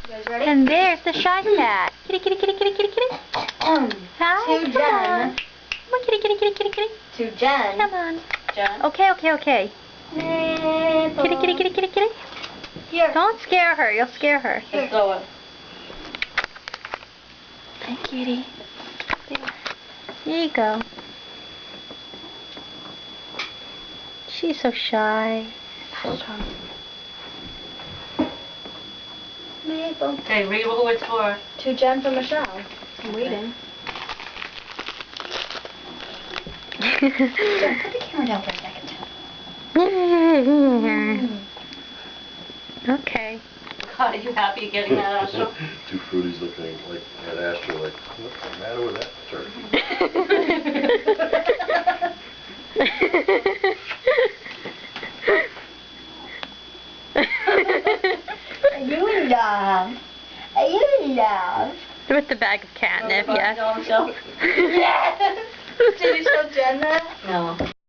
You guys ready? And there's the shy cat. Kitty, kitty, kitty, kitty, kitty, kitty. Hi, To come on. Jen. Come on, kitty, kitty, kitty, kitty, kitty. To Jen. Come on. Jen. Okay, okay, okay. Nipple. Kitty, kitty, kitty, kitty, kitty. Here. Don't scare her. You'll scare her. Let's go. Hi, kitty. There. There you go. She's so shy. Maple. Okay, read who it's for. To Jen from Michelle. I'm waiting. Jen, put the camera down for a second. Okay. God, are you happy getting that, Astro? Two fruities looking like at Astro like, what's the matter with that turkey? Are you in love? Are you in love? With the bag of catnip, yes. No, Yes! Did you show Jen that? no.